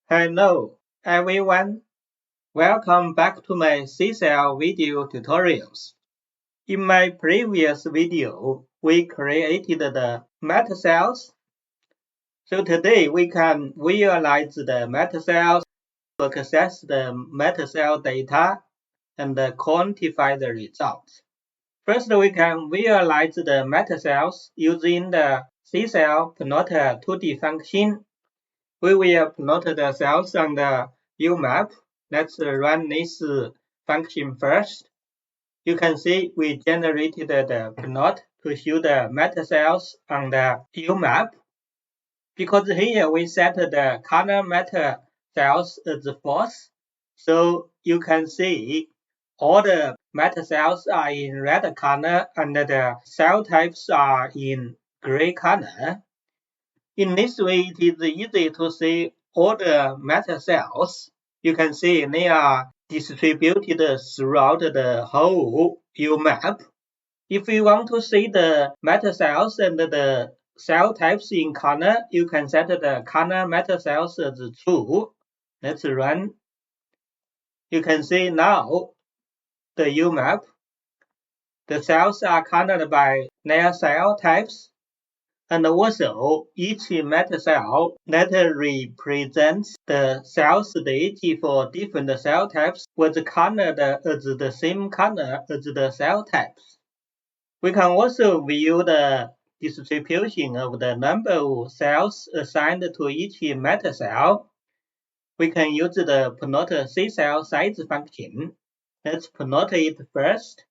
Hello, everyone. Welcome back to my SEACell video tutorials. In my previous video, we created the Metacells. So today we can visualize the Metacells, access the Metacell data, and quantify the results. First, we can visualize the Metacells using the SEACell plotter 2D function. We will plot the cells on the UMap. Let's run this function first. You can see we generated the plot to show the metacells on the UMap. Because here we set the color metacells as false, so you can see all the metacells are in red color and the cell types are in gray color. In this way, it is easy to see all the metacells. You can see they are distributed throughout the whole UMap. If you want to see the metacells and the cell types in color, you can set the color metacells as true. Let's run. You can see now the UMap. The cells are colored by their cell types. And also, each metacell that represents the cell stage for different cell types was colored as the same color as the cell types. We can also view the distribution of the number of cells assigned to each metacell. We can use the plot SEACell size function. Let's plot it first.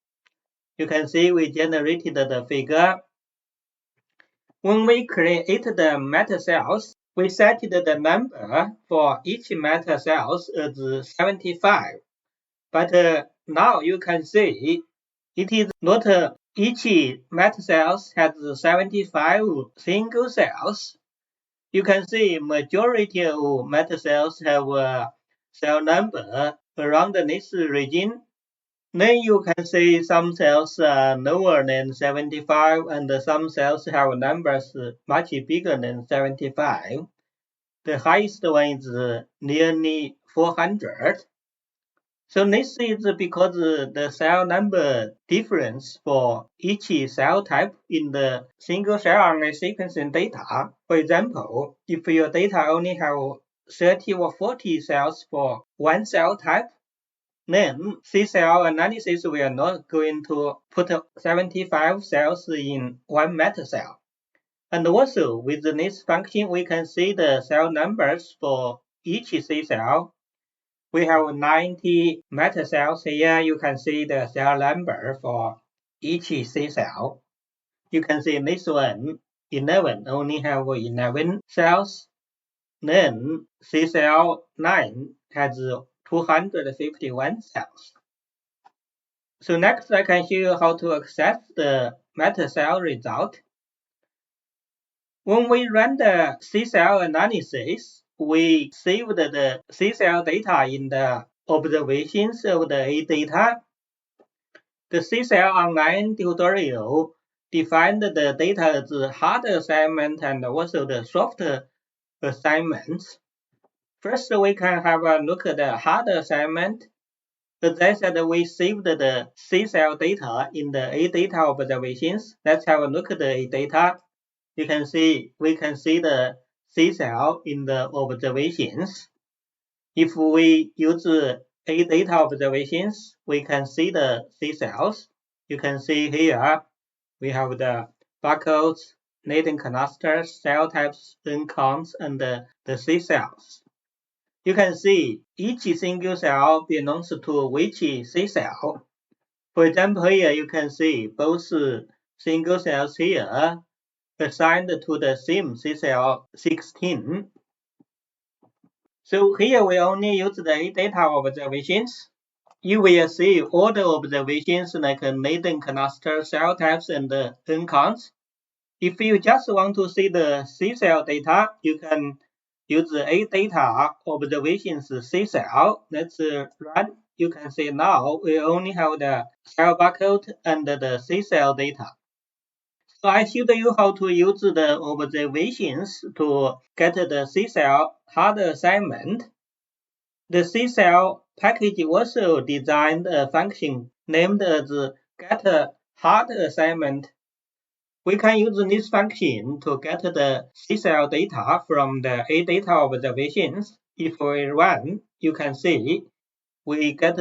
You can see we generated the figure. When we create the metacells, we set the number for each metacells as 75. But now you can see it is not each metacells has 75 single cells. You can see majority of metacells have a cell number around this region. Then you can see some cells are lower than 75 and some cells have numbers much bigger than 75. The highest one is nearly 400. So this is because the cell number difference for each cell type in the single cell RNA sequencing data. For example, if your data only have 30 or 40 cells for one cell type, then SEACell analysis will not going to put 75 cells in one metacell. And also with this function, we can see the cell numbers for each SEACell. We have 90 metacells here. You can see the cell number for each SEACell. You can see this one, 11, only have 11 cells. Then SEACell 9 has 251 cells. So next I can show you how to access the Metacell result. When we run the SEACell analysis, we save the SEACell data in the observations of the A data. The SEACell online tutorial defined the data as hard assignment and also the soft assignments. First, we can have a look at the hard assignment. As I said, we saved the SEACell data in the A data observations. Let's have a look at the A data. You can see we can see the SEACell in the observations. If we use A data observations, we can see the SEACells. You can see here we have the barcodes, latent clusters, cell types, N counts, and the SEACells. You can see each single cell belongs to which SEACell. For example, here you can see both single cells here assigned to the same SEACell 16. So here we only use the data observations. You will see all the observations like latent cluster, cell types, and N counts. If you just want to see the SEACell data, you can use the A data observations SEACell. Let's run. You can see now we only have the cell barcode and the SEACell data. So I showed you how to use the observations to get the SEACell hard assignment. The SEACell package also designed a function named as get hard assignment. We can use this function to get the SEACell data from the A data observations. If we run, you can see we get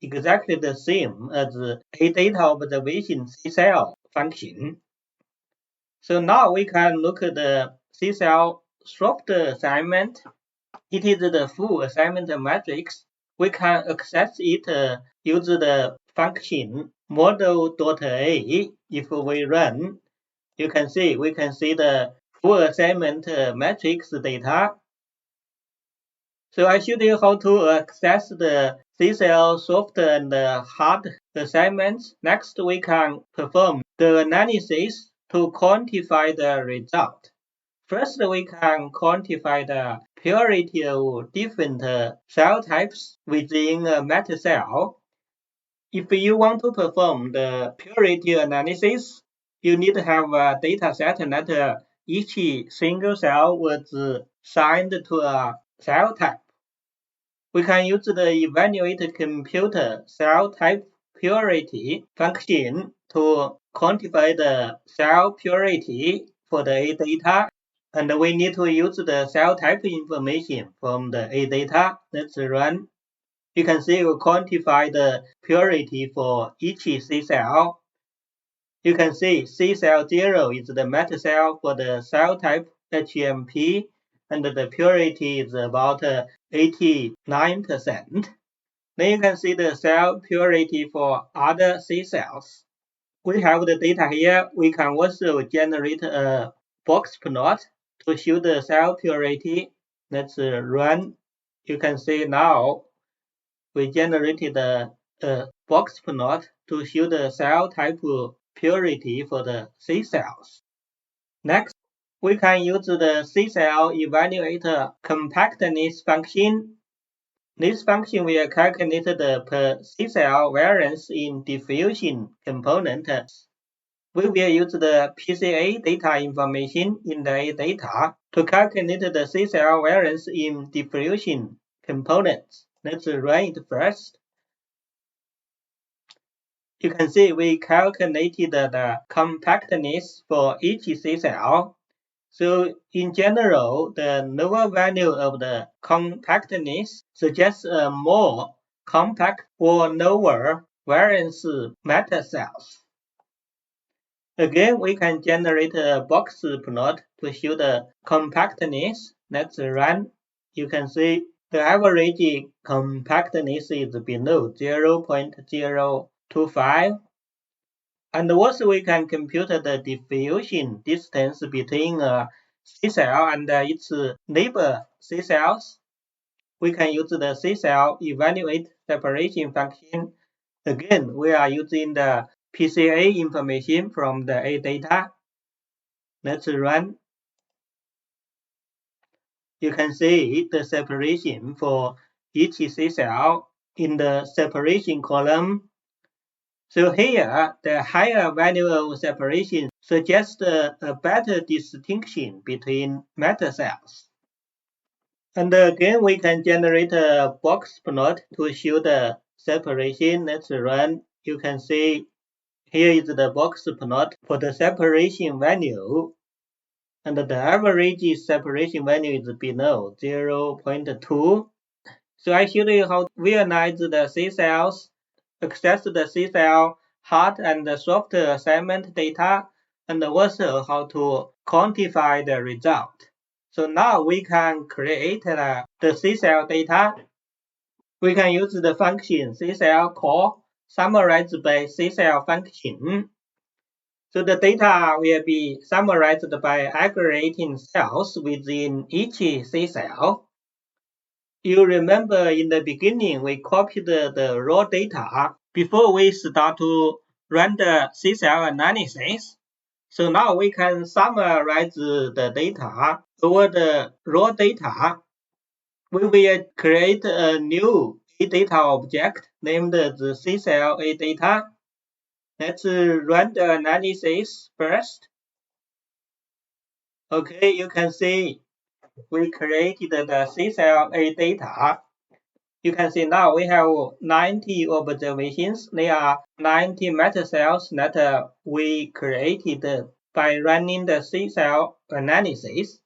exactly the same as A data observation SEACell function. So now we can look at the SEACell soft assignment. It is the full assignment matrix. We can access it use the function model.a. If we run, you can see we can see the full assignment matrix data. So I showed you how to access the SEACell soft and hard assignments. Next, we can perform the analysis to quantify the result. First, we can quantify the purity of different cell types within a Metacell. If you want to perform the purity analysis, you need to have a data set that each single cell was assigned to a cell type. We can use the evaluate computer cell type purity function to quantify the cell purity for the A data, and we need to use the cell type information from the A data. Let's run. You can see we quantify the purity for each SEACell. You can see SEACell 0 is the Metacell for the cell type HMP, and the purity is about 89%. Then you can see the cell purity for other SEACells. We have the data here. We can also generate a box plot to show the cell purity. Let's run. You can see now we generated a box plot to show the cell type purity for the SEACells. Next, we can use the SEACell evaluator compactness function. This function will calculate the per SEACell variance in diffusion component. We will use the PCA data information in the A data to calculate the SEACell variance in diffusion components. Let's run it first. You can see we calculated the compactness for each SEACell. So in general, the lower value of the compactness suggests a more compact or lower variance metacells. Again, we can generate a box plot to show the compactness. Let's run. You can see the average compactness is below 0.025. And also we can compute the diffusion distance between a SEACell and its neighbor SEACells. We can use the SEACell evaluate separation function. Again, we are using the PCA information from the A data. Let's run. You can see the separation for each SEACell in the separation column. So here, the higher value of separation suggests a better distinction between metacells. And again, we can generate a box plot to show the separation. Let's run. You can see here is the box plot for the separation value. And the average separation value is below 0.2. So I showed you how to visualize the SEACells, access the SEACell hard and soft assignment data, and also how to quantify the result. So now we can create the SEACell data. We can use the function SEACell call summarized by SEACell function. So the data will be summarized by aggregating cells within each SEACell. You remember in the beginning we copied the raw data before we start to run the SEACell analysis. So now we can summarize the data over the raw data. We will create a new A data object named the SEACell A data. Let's run the analysis first. Okay, you can see we created the SEACell A data. You can see now we have 90 observations. There are 90 metacells that we created by running the SEACell analysis.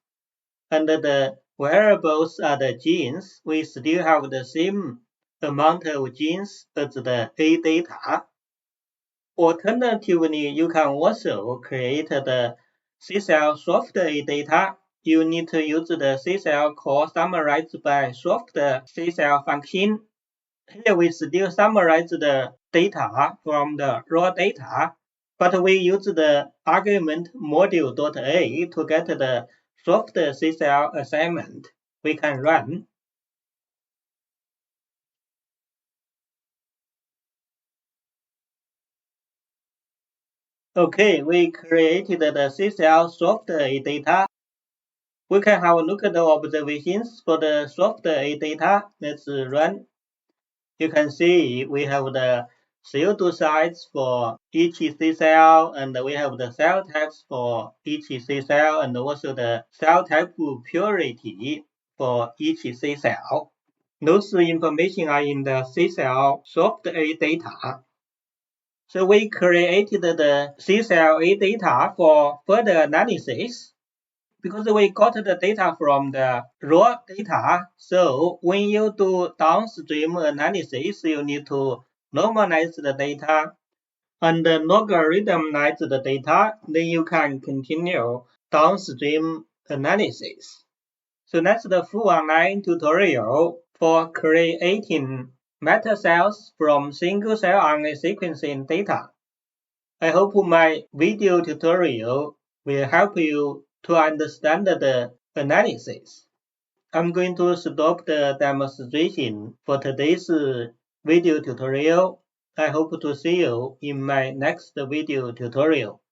And the variables are the genes. We still have the same amount of genes as the A data. Alternatively, you can also create the SEACell soft A data. You need to use the SEACell call summarized by soft SEACell function. Here we still summarize the data from the raw data, but we use the argument module.a to get the soft SEACell assignment we can run. Okay, we created the SEACell soft A data. We can have a look at the observations for the soft A data. Let's run. You can see we have the CO2 sites for each SEACell, and we have the cell types for each SEACell, and also the cell type purity for each SEACell. Those information are in the SEACell soft A data. So we created the SEACell A data for further analysis. Because we got the data from the raw data, so when you do downstream analysis, you need to normalize the data and logarithmize the data, then you can continue downstream analysis. So that's the full online tutorial for creating metacells from single-cell RNA sequencing data. I hope my video tutorial will help you to understand the analysis. I'm going to stop the demonstration for today's video tutorial. I hope to see you in my next video tutorial.